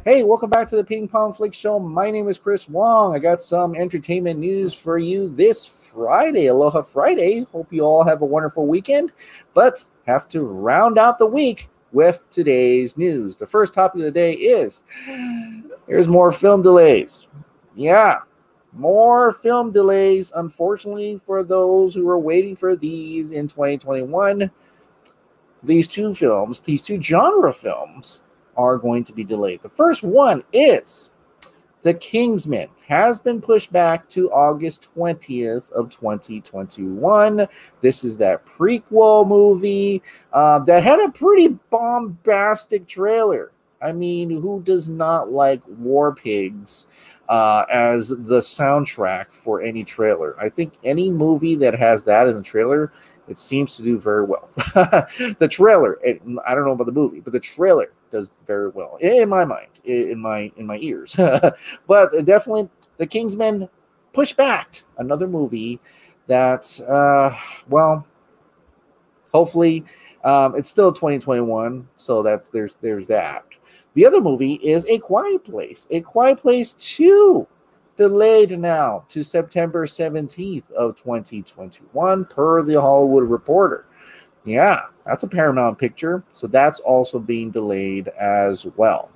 Hey, welcome back to the Ping Pong Flix Show. My name is Chris Wong. I got some entertainment news for you this Friday. Aloha Friday. Hope you all have a wonderful weekend, but have to round out the week with today's news. The first topic of the day is there's more film delays. Yeah, more film delays, unfortunately, for those who were waiting for these in 2021. These two genre films, are going to be delayed. The first one is The Kingsman has been pushed back to August 20th of 2021. This is that prequel movie that had a pretty bombastic trailer. I mean, who does not like War Pigs as the soundtrack for any trailer? I think any movie that has that in the trailer, it seems to do very well. The trailer, I don't know about the movie, but the trailer does very well in my mind, in my ears. But definitely, The Kingsman pushed back, another movie that, well, hopefully, it's still 2021, so there's that. The other movie is A Quiet Place. A Quiet Place 2. Delayed now to September 17th of 2021 per the Hollywood Reporter. Yeah, that's a Paramount picture, so that's also being delayed as well.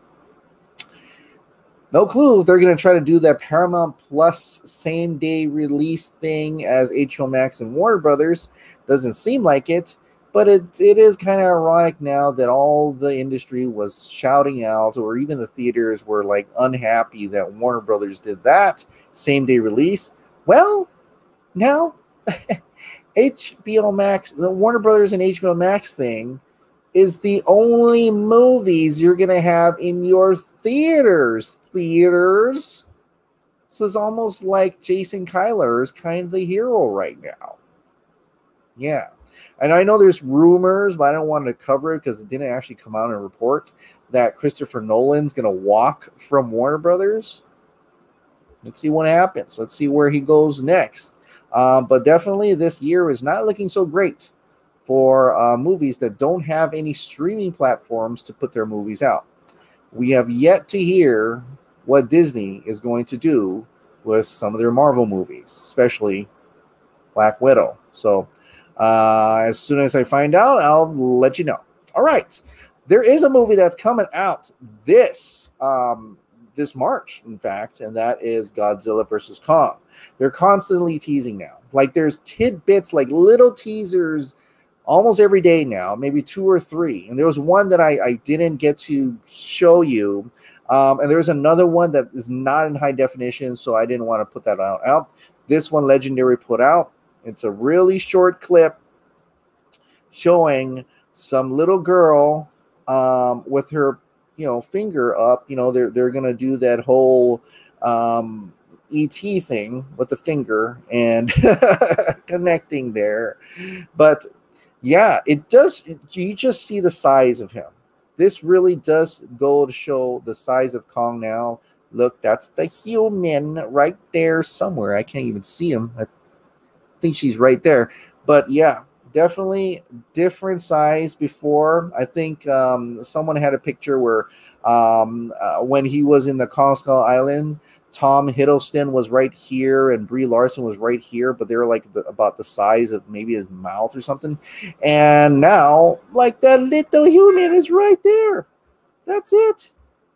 No clue if they're going to try to do that Paramount Plus same-day release thing as HBO Max and Warner Brothers. Doesn't seem like it, but it is kind of ironic now that all the industry was shouting out, or even the theaters were like unhappy that Warner Brothers did that same-day release. Well, now HBO Max, the Warner Brothers and HBO Max thing is the only movies you're going to have in your theaters. So it's almost like Jason Kyler is kind of the hero right now. Yeah. And I know there's rumors, but I don't want to cover it because it didn't actually come out in a report that Christopher Nolan's going to walk from Warner Brothers. Let's see what happens. Let's see where he goes next. But definitely this year is not looking so great for movies that don't have any streaming platforms to put their movies out. We have yet to hear what Disney is going to do with some of their Marvel movies, especially Black Widow. So as soon as I find out, I'll let you know. All right. There is a movie that's coming out this March, in fact, and that is Godzilla versus Kong. They're constantly teasing now. Like there's tidbits, like little teasers almost every day now, maybe 2 or 3. And there was one that I didn't get to show you. And there's another one that is not in high definition, so I didn't want to put that out. This one Legendary put out. It's a really short clip showing some little girl with her, finger up. They're gonna do that whole ET thing with the finger and connecting there. But yeah, it does. You just see the size of him. This really does go to show the size of Kong now. Look, that's the human right there somewhere. I can't even see him. I think she's right there. But yeah, definitely different size before. I think someone had a picture where when he was in the Kong Skull Island, Tom Hiddleston was right here and Brie Larson was right here, but they were like about the size of maybe his mouth or something. And now, like, that little human is right there. That's it.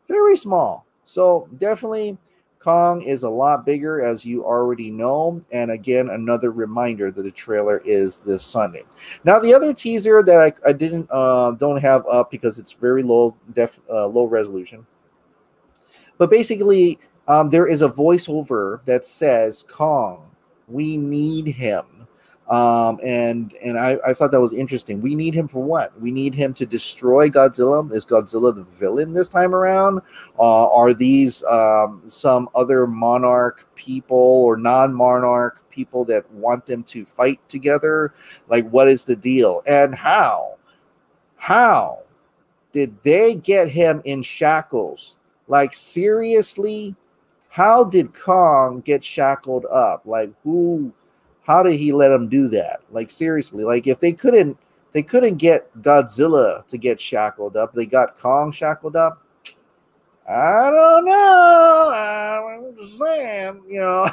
Very small. So definitely Kong is a lot bigger, as you already know. And again, another reminder that the trailer is this Sunday. Now, the other teaser that I don't have up because it's very low resolution. But basically, there is a voiceover that says, Kong, we need him. And I thought that was interesting. We need him for what? We need him to destroy Godzilla. Is Godzilla the villain this time around? Are these some other monarch people or non-monarch people that want them to fight together? Like, what is the deal? And how did they get him in shackles? Like, seriously? How did Kong get shackled up? Like, how did he let him do that? Like, seriously, like if they couldn't get Godzilla to get shackled up, they got Kong shackled up. I don't know. I'm just saying, you know,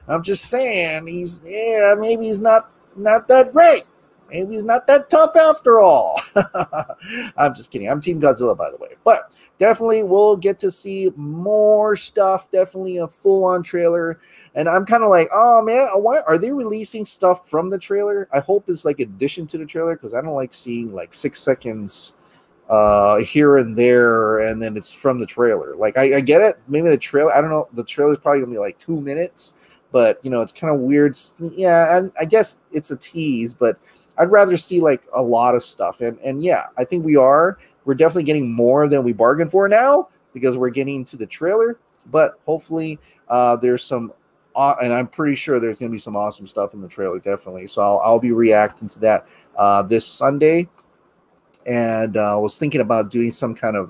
I'm just saying maybe he's not that great. Maybe he's not that tough after all. I'm just kidding. I'm Team Godzilla, by the way. But definitely we'll get to see more stuff. Definitely a full-on trailer. And I'm kind of like, oh, man, why are they releasing stuff from the trailer? I hope it's like addition to the trailer because I don't like seeing like 6 seconds here and there, and then it's from the trailer. Like, I get it. Maybe the trailer, I don't know. The trailer is probably going to be like 2 minutes. But, you know, it's kind of weird. Yeah, and I guess it's a tease, but I'd rather see like a lot of stuff. And yeah, I think we're definitely getting more than we bargained for now because we're getting to the trailer. But hopefully there's some, and I'm pretty sure there's going to be some awesome stuff in the trailer, definitely. So I'll be reacting to that this Sunday. And I was thinking about doing some kind of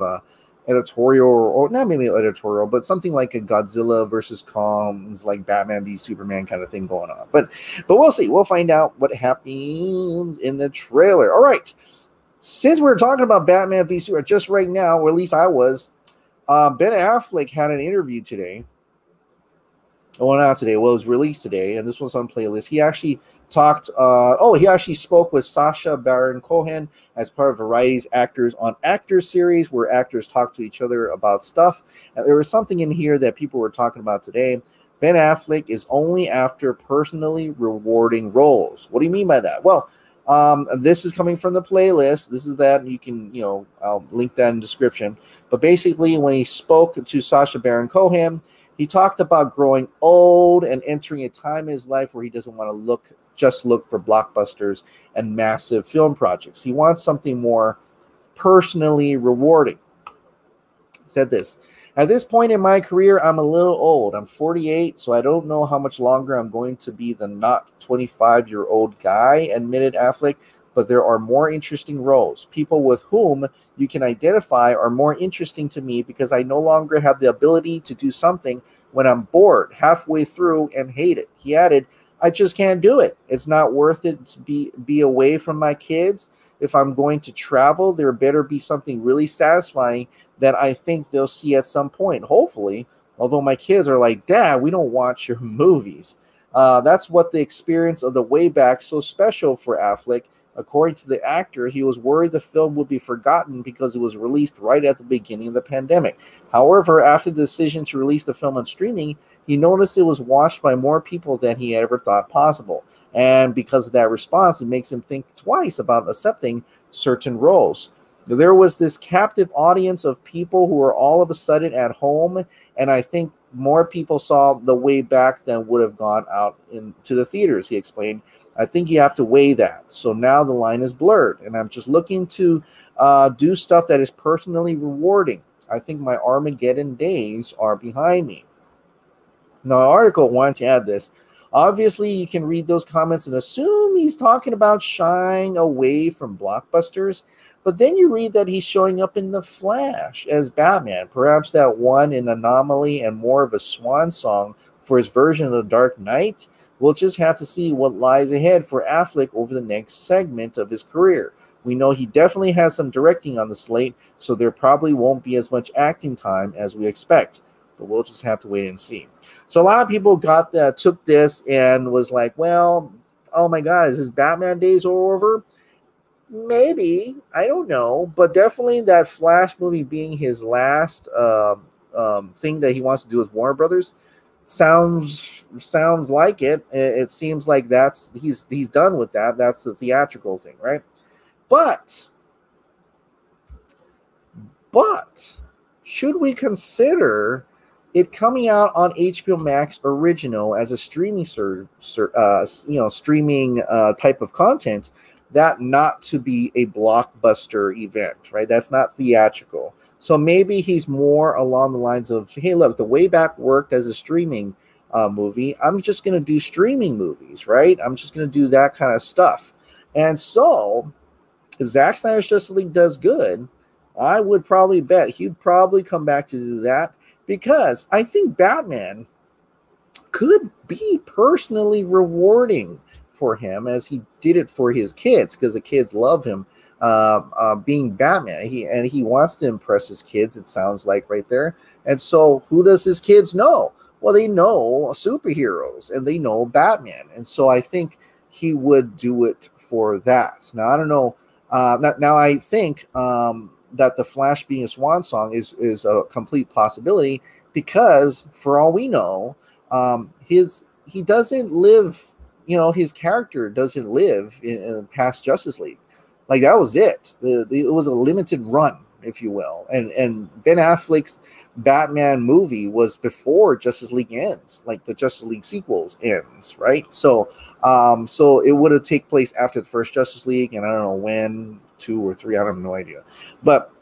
editorial, or not maybe editorial, but something like a Godzilla versus Kong, like Batman v Superman kind of thing going on. But we'll see. We'll find out what happens in the trailer. All right. Since we're talking about Batman v Superman, just right now, or at least I was, Ben Affleck had an interview today. Well, not today. Well, it was released today, and this was on playlist. He actually talked. He actually spoke with Sacha Baron Cohen as part of Variety's Actors on Actors series, where actors talk to each other about stuff. And there was something in here that people were talking about today. Ben Affleck is only after personally rewarding roles. What do you mean by that? Well, this is coming from the playlist. This is that. You can, I'll link that in the description. But basically, when he spoke to Sacha Baron Cohen, he talked about growing old and entering a time in his life where he doesn't want to just look for blockbusters and massive film projects. He wants something more personally rewarding. He said this: at this point in my career, I'm a little old. I'm 48, so I don't know how much longer I'm going to be the not 25-year-old guy, admitted Affleck. But there are more interesting roles. People with whom you can identify are more interesting to me because I no longer have the ability to do something when I'm bored halfway through and hate it. He added, I just can't do it. It's not worth it to be away from my kids. If I'm going to travel, there better be something really satisfying that I think they'll see at some point, hopefully. Although my kids are like, Dad, we don't watch your movies. That's what the experience of the way back so special for Affleck. According to the actor, he was worried the film would be forgotten because it was released right at the beginning of the pandemic. However, after the decision to release the film on streaming, he noticed it was watched by more people than he ever thought possible. And because of that response, it makes him think twice about accepting certain roles. There was this captive audience of people who were all of a sudden at home, and I think more people saw the way back than would have gone out into the theaters, he explained. I think you have to weigh that. So now the line is blurred, and I'm just looking to do stuff that is personally rewarding. I think my Armageddon days are behind me. Now, an article wanted to add this. Obviously, you can read those comments and assume he's talking about shying away from blockbusters, but then you read that he's showing up in The Flash as Batman. Perhaps that one an anomaly and more of a swan song for his version of The Dark Knight. We'll just have to see what lies ahead for Affleck over the next segment of his career. We know he definitely has some directing on the slate, so there probably won't be as much acting time as we expect. But we'll just have to wait and see. So a lot of people took this and was like, well, oh my God, is his Batman days over? Maybe. I don't know. But definitely that Flash movie being his last thing that he wants to do with Warner Brothers sounds like it. It seems like he's done with that. That's the theatrical thing, right? But should we consider it coming out on HBO Max original as a streaming streaming type of content, that not to be a blockbuster event, right? That's not theatrical. So maybe he's more along the lines of, hey, look, the way back worked as a streaming movie. I'm just going to do streaming movies, right? I'm just going to do that kind of stuff. And so if Zack Snyder's Justice League does good, I would probably bet he'd probably come back to do that, because I think Batman could be personally rewarding for him as he did it for his kids, because the kids love him being Batman. He wants to impress his kids. It sounds like right there. And so, who does his kids know? Well, they know superheroes and they know Batman. And so, I think he would do it for that. Now, I don't know. Now, I think that the Flash being a swan song is a complete possibility because, for all we know, he doesn't live. His character doesn't live in past Justice League. Like, that was it. It was a limited run, if you will. And Ben Affleck's Batman movie was before Justice League ends, like the Justice League sequels ends, right? So it would have taken place after the first Justice League, and I don't know when, 2 or 3, I have no idea. But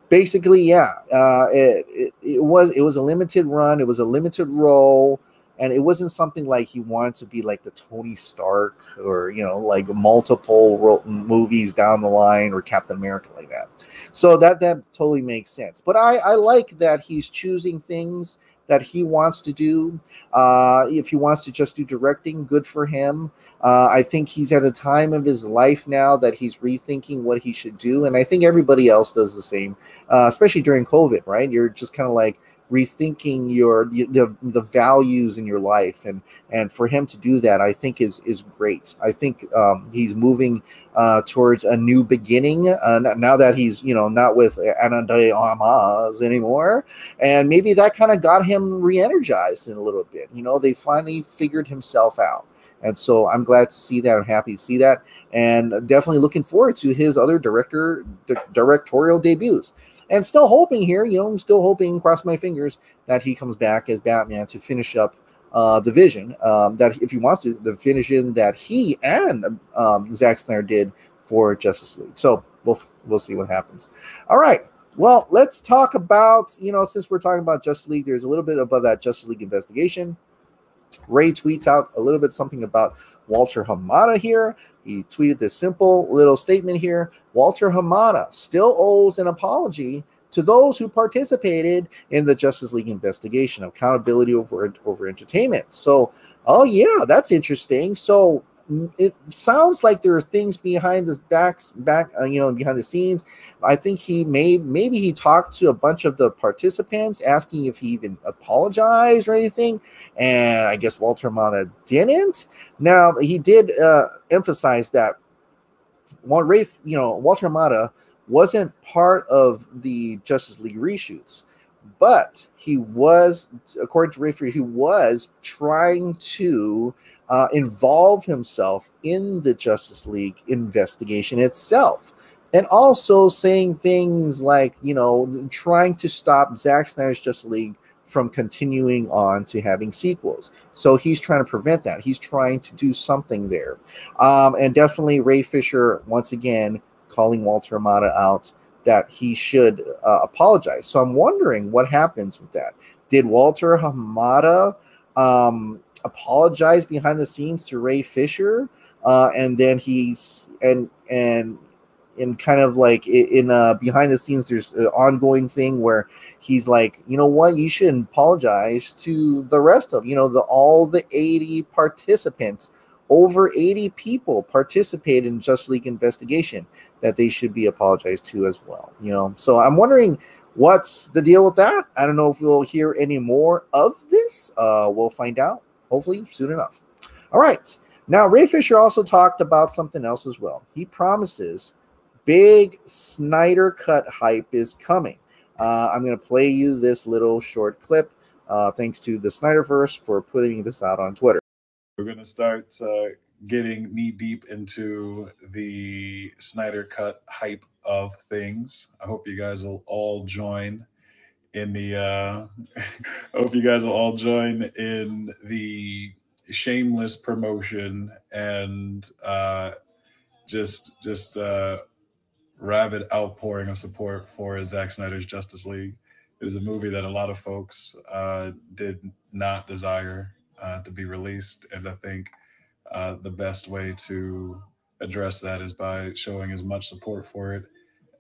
basically, yeah, it was a limited run. It was a limited role. And it wasn't something like he wanted to be like the Tony Stark or, like multiple movies down the line, or Captain America like that. So that totally makes sense. But I like that he's choosing things that he wants to do. If he wants to just do directing, good for him. I think he's at a time of his life now that he's rethinking what he should do. And I think everybody else does the same, especially during COVID, right? You're just kind of like rethinking the values in your life, and for him to do that, I think is great. I think he's moving towards a new beginning now that he's not with Ana de Armas anymore, and maybe that kind of got him re-energized in a little bit. They finally figured himself out, and so I'm glad to see that. I'm happy to see that, and definitely looking forward to his other directorial debuts. And still hoping here, I'm still hoping, cross my fingers, that he comes back as Batman to finish up the vision that, if he wants to, the vision that he and Zack Snyder did for Justice League. So we'll see what happens. All right. Well, let's talk about, since we're talking about Justice League, there's a little bit about that Justice League investigation. Ray tweets out a little bit something about Walter Hamada here. He tweeted this simple little statement here. Walter Hamada still owes an apology to those who participated in the Justice League investigation. Accountability over entertainment. So, oh yeah, that's interesting. So it sounds like there are things behind the behind the scenes. I think maybe he talked to a bunch of the participants, asking if he even apologized or anything. And I guess Walter Hamada didn't. Now, he did emphasize that Walter Hamada wasn't part of the Justice League reshoots, but he was, according to Ray Fisher, he was trying to involve himself in the Justice League investigation itself. And also saying things like, trying to stop Zack Snyder's Justice League from continuing on to having sequels. So he's trying to prevent that. He's trying to do something there. And definitely Ray Fisher, once again, calling Walter Hamada out, that he should apologize. So I'm wondering what happens with that. Did Walter Hamada apologize behind the scenes to Ray Fisher? And then he's in kind of like in behind the scenes, there's an ongoing thing where he's like, you know what, you shouldn't apologize to the rest of all the 80 participants. Over 80 people participated in Justice League investigation, that they should be apologized to as well. So I'm wondering what's the deal with that. I don't know if we'll hear any more of this. We'll find out hopefully soon enough. All right. Now, Ray Fisher also talked about something else as well. He promises big Snyder Cut hype is coming. I'm going to play you this little short clip. Thanks to the Snyderverse for putting this out on Twitter. We're going to start getting knee deep into the Snyder Cut hype of things. I hope you guys will all join in the. I hope you guys will all join in the shameless promotion and just rabid outpouring of support for Zack Snyder's Justice League. It is a movie that a lot of folks did not desire to be released, and I think the best way to address that is by showing as much support for it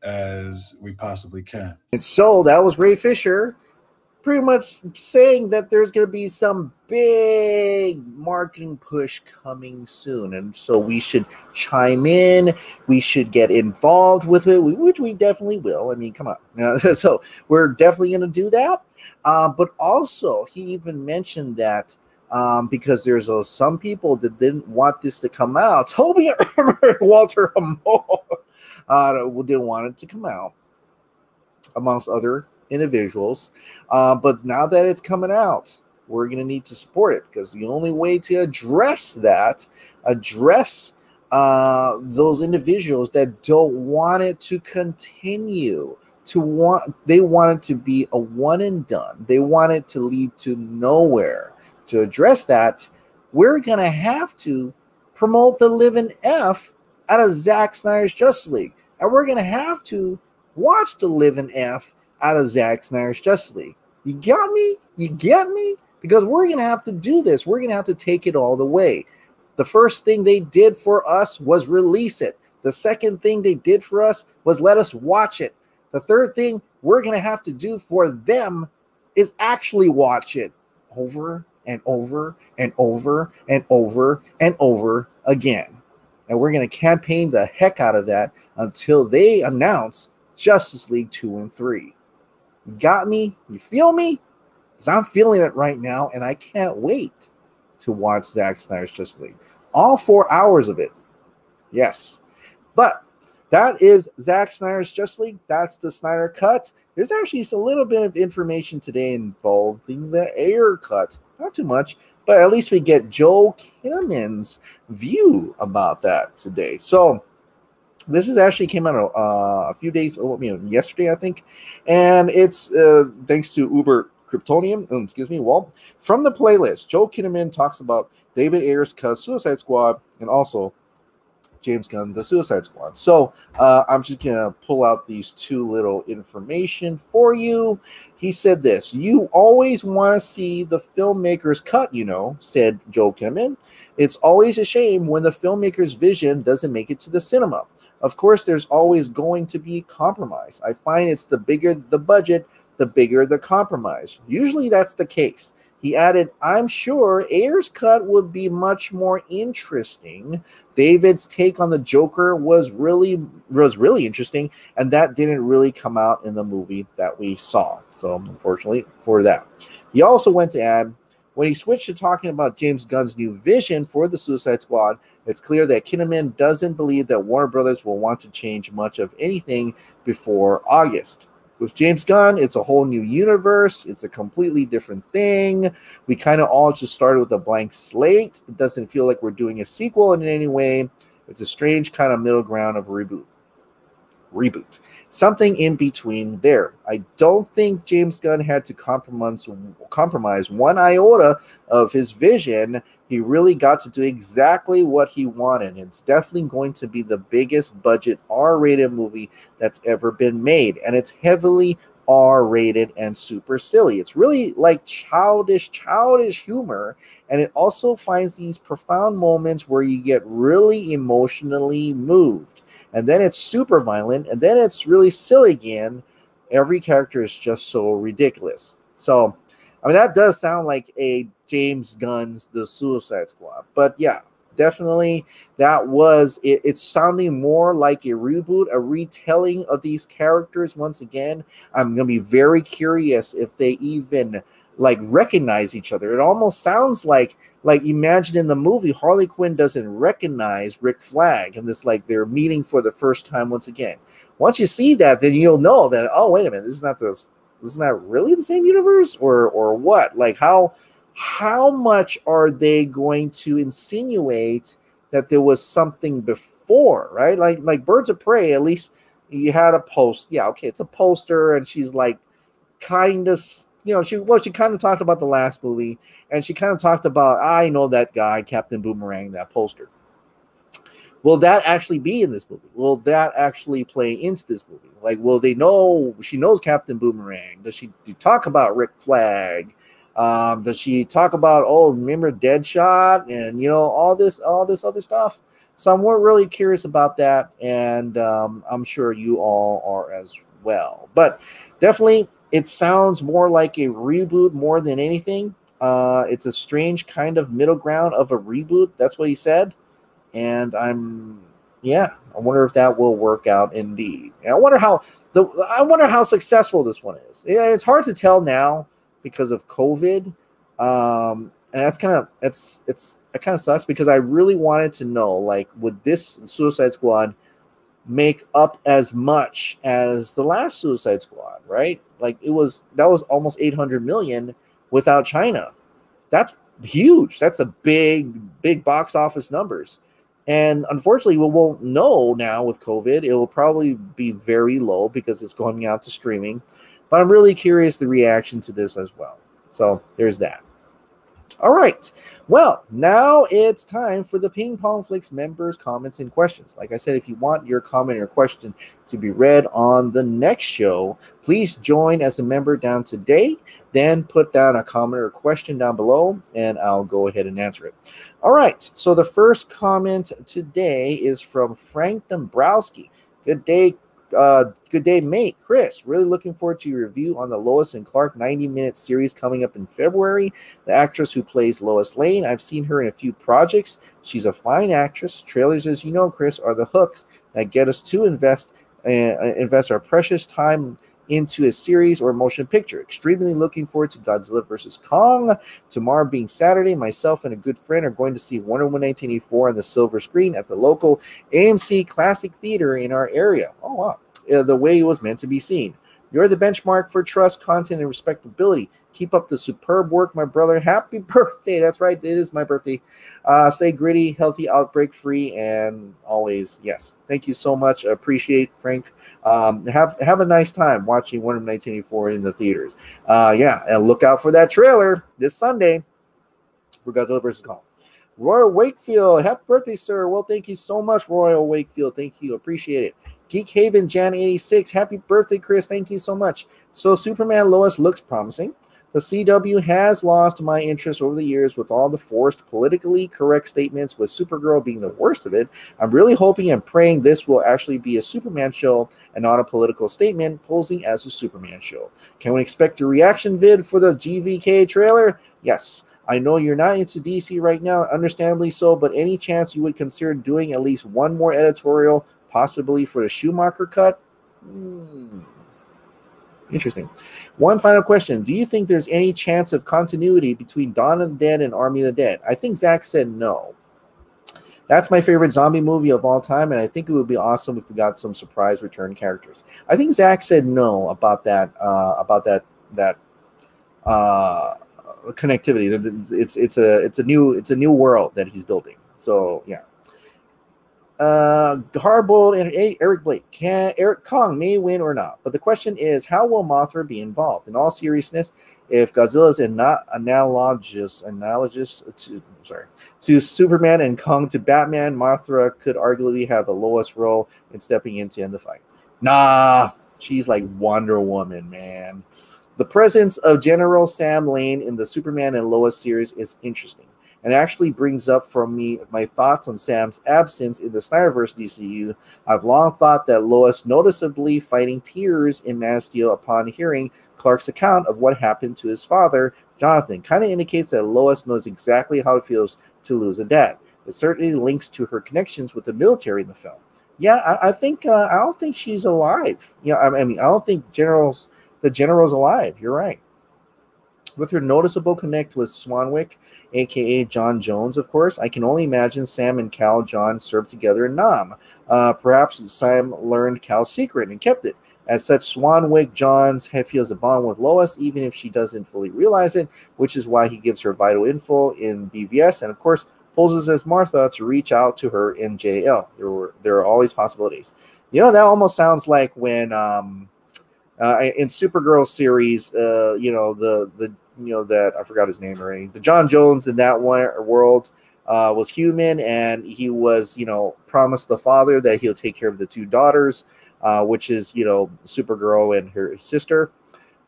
as we possibly can. And so that was Ray Fisher pretty much saying that there's going to be some big marketing push coming soon. And so we should chime in. We should get involved with it, which we definitely will. I mean, come on. So we're definitely going to do that. But also, he even mentioned that because there's some people that didn't want this to come out. Toby Walter Hamada didn't want it to come out, amongst other individuals. But now that it's coming out, we're going to need to support it, because the only way to address those individuals that don't want it to continue, they want it to be a one and done. They want it to lead to nowhere. To address that, we're going to have to promote the living F out of Zack Snyder's Justice League. And we're going to have to watch the living F out of Zack Snyder's Justice League. You got me? You get me? Because we're going to have to do this. We're going to have to take it all the way. The first thing they did for us was release it. The second thing they did for us was let us watch it. The third thing we're going to have to do for them is actually watch it over and over and over and over and over again. And we're going to campaign the heck out of that until they announce Justice League 2 and 3. You got me? You feel me? Because I'm feeling it right now, and I can't wait to watch Zack Snyder's Justice League. All 4 hours of it. Yes. But that is Zack Snyder's Justice League. That's the Snyder Cut. There's actually a little bit of information today involving the Ayer cut. Not too much, but at least we get Joe Kinnaman's view about that today. So this is actually came out a few days, yesterday, I think. And it's thanks to Uber Kryptonium, Well, from the playlist, Joe Kinnaman talks about David Ayer's cut, Suicide Squad, and also James Gunn, The Suicide Squad. So I'm just going to pull out these two little information for you. He said this: "You always want to see the filmmaker's cut, said Joe Kinnaman. It's always a shame when the filmmaker's vision doesn't make it to the cinema. Of course, there's always going to be compromise. I find it's the bigger the budget, the bigger the compromise. Usually that's the case." He added, "I'm sure Ayer's cut would be much more interesting. David's take on the Joker was really interesting, and that didn't really come out in the movie that we saw." So, unfortunately for that. He also went to add, when he switched to talking about James Gunn's new vision for the Suicide Squad, it's clear that Kinnaman doesn't believe that Warner Brothers will want to change much of anything before August. With James Gunn, it's a whole new universe. It's a completely different thing. We kind of all just started with a blank slate. It doesn't feel like we're doing a sequel in any way. It's a strange kind of middle ground of reboot. Something in between there. I don't think James Gunn had to compromise one iota of his vision. He really got to do exactly what he wanted. It's definitely going to be the biggest budget R-rated movie that's ever been made. And it's heavily R-rated and super silly. It's really like childish humor. And it also finds these profound moments where you get really emotionally moved. And then it's super violent. And then it's really silly again. Every character is just so ridiculous. So, I mean, that does sound like a James Gunn's The Suicide Squad. But yeah, definitely that was it. It's sounding more like a reboot, a retelling of these characters once again. I'm going to be very curious if they even recognize each other. It almost sounds like imagine in the movie Harley Quinn doesn't recognize Rick Flag, and this they're meeting for the first time once again. Once you see that, then you'll know that, oh, wait a minute, this is not really the same universe, or what? How much are they going to insinuate that there was something before, right? Like Birds of Prey, at least you had a post. Yeah, okay, it's a poster, and she's kind of, she kind of talked about the last movie, and she kind of talked about, I know that guy, Captain Boomerang, that poster. Will that actually be in this movie? Will that actually play into this movie? Will they know she knows Captain Boomerang? Does she talk about Rick Flag? Does she talk about, remember Deadshot and all this other stuff? So I'm really curious about that, and I'm sure you all are as well. But definitely It sounds more like a reboot more than anything. It's a strange kind of middle ground of a reboot. That's what he said. And I wonder if that will work out indeed. And I wonder how successful this one is. Yeah, it's hard to tell now because of COVID. And that's kind of it kind of sucks because I really wanted to know, like, would this Suicide Squad make up as much as the last Suicide Squad, right? Like that was almost 800 million without China. That's huge. That's a big box office numbers. And unfortunately, we won't know now with COVID. It will probably be very low because it's going out to streaming. But I'm really curious the reaction to this as well. So there's that. All right. Well, now it's time for the Ping Pong Flix members' comments and questions. Like I said, if you want your comment or question to be read on the next show, please join as a member down today. Then put down a comment or question down below, and I'll go ahead and answer it. All right. So the first comment today is from Frank Dombrowski. Good day. Good day, mate. Chris, really looking forward to your review on the Lois and Clark 90-minute series coming up in February. The actress who plays Lois Lane, I've seen her in a few projects. She's a fine actress. Trailers, as you know, Chris, are the hooks that get us to invest our precious time into a series or motion picture. Extremely looking forward to Godzilla vs. Kong. Tomorrow being Saturday, myself and a good friend are going to see Wonder Woman 1984 on the silver screen at the local AMC Classic Theater in our area. Oh, wow. The way it was meant to be seen. You're the benchmark for trust, content, and respectability. Keep up the superb work, my brother. Happy birthday. That's right. It is my birthday. Stay gritty, healthy, outbreak-free, and always, yes. Thank you so much. I appreciate, Frank. Have a nice time watching Wonder Woman 1984 in the theaters. And look out for that trailer this Sunday for Godzilla vs. Kong. Royal Wakefield, happy birthday, sir. Well, thank you so much, Royal Wakefield. Thank you. Appreciate it. Geek Haven Jan 86, happy birthday, Chris. Thank you so much. So Superman Lois looks promising. The CW has lost my interest over the years with all the forced politically correct statements, with Supergirl being the worst of it. I'm really hoping and praying this will actually be a Superman show and not a political statement posing as a Superman show. Can we expect a reaction vid for the GVK trailer? Yes. I know you're not into DC right now, understandably so, but any chance you would consider doing at least one more editorial, possibly for the Schumacher cut? Interesting. One final question. Do you think there's any chance of continuity between Dawn of the Dead and Army of the Dead? I think Zach said no. That's my favorite zombie movie of all time, and I think it would be awesome if we got some surprise return characters. I think Zach said no about that connectivity. It's a new world that he's building. So yeah. Harbold and Eric Blake. Can Eric Kong may win or not, but the question is, how will Mothra be involved? In all seriousness, if Godzilla is not analogous to Superman and Kong to Batman, Mothra could arguably have the lowest role in stepping in to end the fight. Nah, she's like Wonder Woman, man. The presence of General Sam Lane in the Superman and Lois series is interesting, and actually brings up for me my thoughts on Sam's absence in the Snyderverse DCU. I've long thought that Lois noticeably fighting tears in Man of Steel upon hearing Clark's account of what happened to his father, Jonathan, kind of indicates that Lois knows exactly how it feels to lose a dad. It certainly links to her connections with the military in the film. Yeah, I think I don't think she's alive. Yeah, I mean, I don't think the general's alive. You're right. With her noticeable connect with Swanwick, a.k.a. John Jones, of course, I can only imagine Sam and Cal John served together in Nam. Perhaps Sam learned Cal's secret and kept it. As such, Swanwick Johns feels a bond with Lois, even if she doesn't fully realize it, which is why he gives her vital info in BVS, and of course, poses as Martha to reach out to her in JL. There are always possibilities. You know, that almost sounds like when in Supergirl series, that I forgot his name already. The John Jones in that world was human, and he was, promised the father that he'll take care of the two daughters, which is, Supergirl and her sister.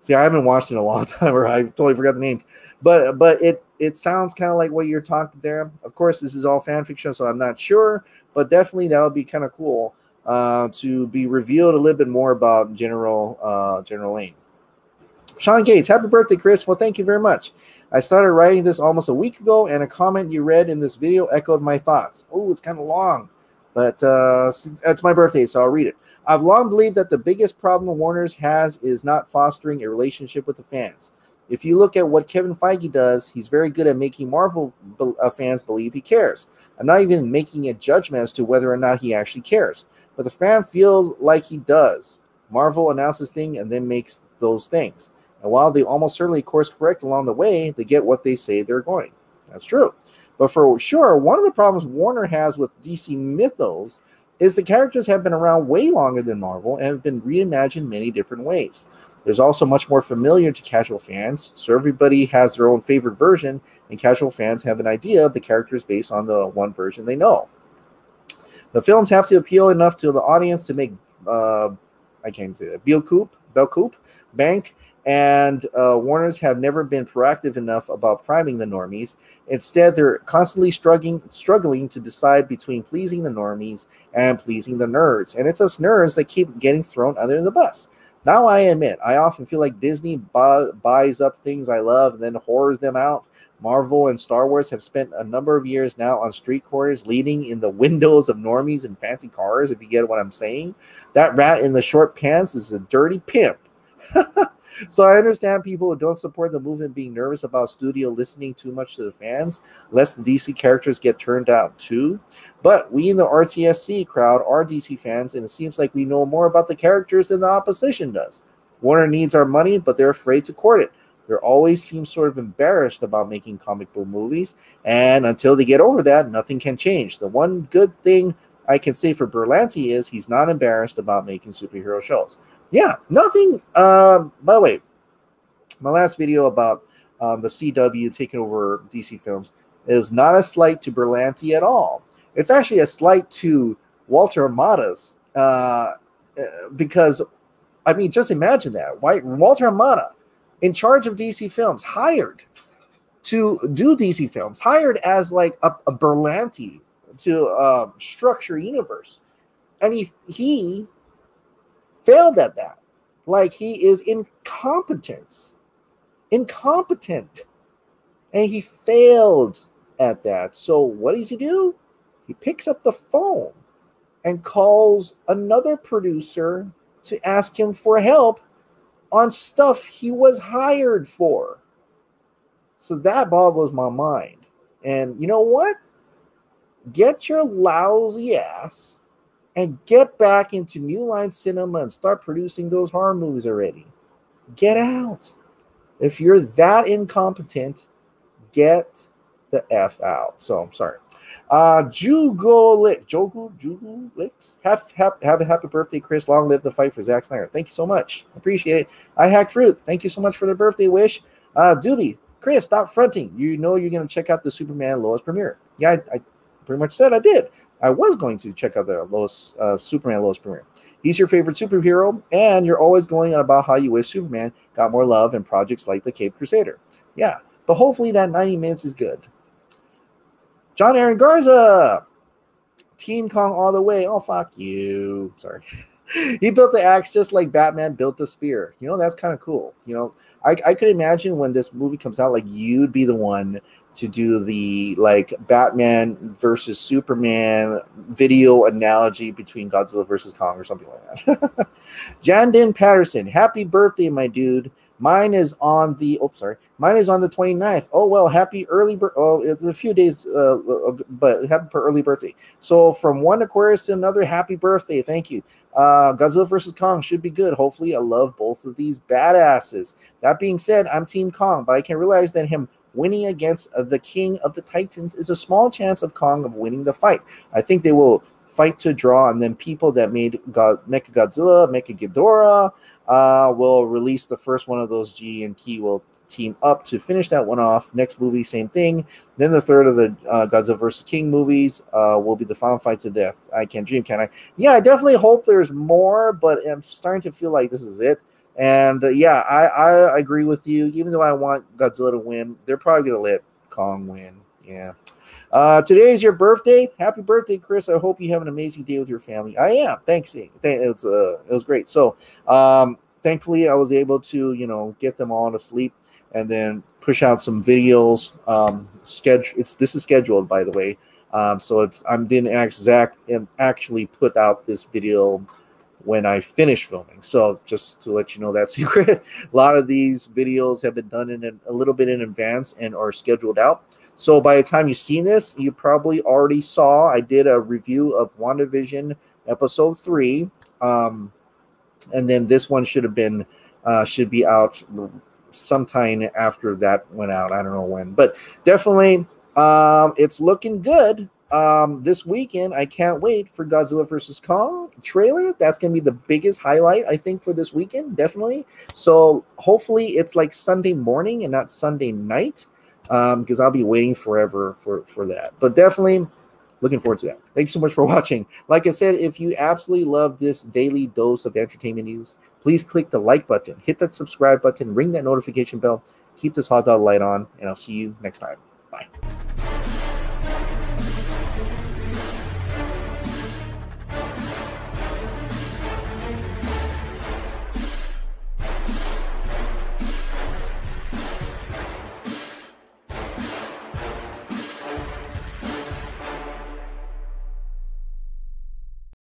See, I haven't watched it in a long time, or I totally forgot the names. But it sounds kind of like what you're talking there. Of course, this is all fan fiction, so I'm not sure, but definitely that would be kind of cool to be revealed a little bit more about General Lane. Sean Gates, happy birthday, Chris. Well, thank you very much. I started writing this almost a week ago, and a comment you read in this video echoed my thoughts. Oh, it's kind of long, but it's my birthday, so I'll read it. I've long believed that the biggest problem Warner's has is not fostering a relationship with the fans. If you look at what Kevin Feige does, he's very good at making Marvel fans believe he cares. I'm not even making a judgment as to whether or not he actually cares, but the fan feels like he does. Marvel announces things and then makes those things. And while they almost certainly course correct along the way, they get what they say they're going. That's true. But for sure, one of the problems Warner has with DC mythos is the characters have been around way longer than Marvel and have been reimagined many different ways. There's also much more familiar to casual fans, so everybody has their own favorite version, and casual fans have an idea of the characters based on the one version they know. The films have to appeal enough to the audience to make, I can't even say that, Belcoup, Bank, and Warners have never been proactive enough about priming the normies. Instead, they're constantly struggling to decide between pleasing the normies and pleasing the nerds. And it's us nerds that keep getting thrown under the bus. Now, I admit, I often feel like Disney buys up things I love and then whores them out. Marvel and Star Wars have spent a number of years now on street corners, leaning in the windows of normies and fancy cars, if you get what I'm saying. That rat in the short pants is a dirty pimp. So I understand people who don't support the movement being nervous about studio listening too much to the fans, lest the DC characters get turned out too. But we in the RTSC crowd are DC fans, and it seems like we know more about the characters than the opposition does. Warner needs our money, but they're afraid to court it. They always seem sort of embarrassed about making comic book movies, and until they get over that, nothing can change. The one good thing I can say for Berlanti is he's not embarrassed about making superhero shows. Yeah, nothing. By the way, my last video about the CW taking over DC films is not a slight to Berlanti at all. It's actually a slight to Walter Hamada's because, I mean, just imagine that. Right? Walter Hamada, in charge of DC films, hired to do DC films, hired as like a Berlanti to structure a universe. And he failed at that. Like, he is incompetent. And he failed at that. So what does he do? He picks up the phone and calls another producer to ask him for help on stuff he was hired for. So that boggles my mind. And you know what? Get your lousy ass and get back into New Line Cinema and start producing those horror movies already. Get out. If you're that incompetent, get the F out. So I'm sorry. Jugo Licks. Have a happy birthday, Chris. Long live the fight for Zack Snyder. Thank you so much. Appreciate it. I Hack Fruit. Thank you so much for the birthday wish. Doobie, Chris, stop fronting. You know you're going to check out the Superman Lois premiere. Yeah, I pretty much said I did. I was going to check out the Superman Lois premiere. He's your favorite superhero, and you're always going on about how you wish Superman got more love in projects like the Cape Crusader. Yeah, but hopefully that 90 minutes is good. John Aaron Garza, Team Kong all the way. Oh, fuck you. Sorry. He built the axe just like Batman built the spear. You know, that's kind of cool. You know, I could imagine when this movie comes out, like, you'd be the one to do the, like, Batman versus Superman video analogy between Godzilla versus Kong or something like that. Jandin Patterson, happy birthday, my dude. Mine is on the 29th. Oh, well, happy early it's a few days, but happy early birthday. So from one Aquarius to another, happy birthday. Thank you. Godzilla versus Kong should be good. Hopefully, I love both of these badasses. That being said, I'm Team Kong, but I can realize that him winning against the King of the Titans is a small chance of Kong of winning the fight. I think they will fight to draw, and then people that made Mechagodzilla, Mechaghidorah, will release the first one of those. G and Key will team up to finish that one off. Next movie, same thing. Then the third of the Godzilla vs. King movies will be the final fight to death. I can't dream, can I? Yeah, I definitely hope there's more, but I'm starting to feel like this is it. And yeah, I agree with you. Even though I want Godzilla to win, they're probably going to let Kong win. Yeah. Today is your birthday. Happy birthday, Chris. I hope you have an amazing day with your family. I am. Thanks. It was great. So thankfully I was able to, you know, get them all to sleep and then push out some videos. This is scheduled, by the way. So I didn't ask Zach and actually put out this video when I finish filming. So just to let you know that secret, a lot of these videos have been done in a little bit in advance and are scheduled out. So by the time you've seen this, you probably already saw I did a review of WandaVision episode 3. And then this one should be out sometime after that went out. I don't know when, but definitely it's looking good. This weekend, I can't wait for Godzilla vs. Kong trailer. That's going to be the biggest highlight, I think, for this weekend, definitely. So hopefully it's like Sunday morning and not Sunday night, because I'll be waiting forever for that. But definitely looking forward to that. Thanks so much for watching. Like I said, if you absolutely love this daily dose of entertainment news, please click the like button, hit that subscribe button, ring that notification bell, keep this hot dog light on, and I'll see you next time. Bye.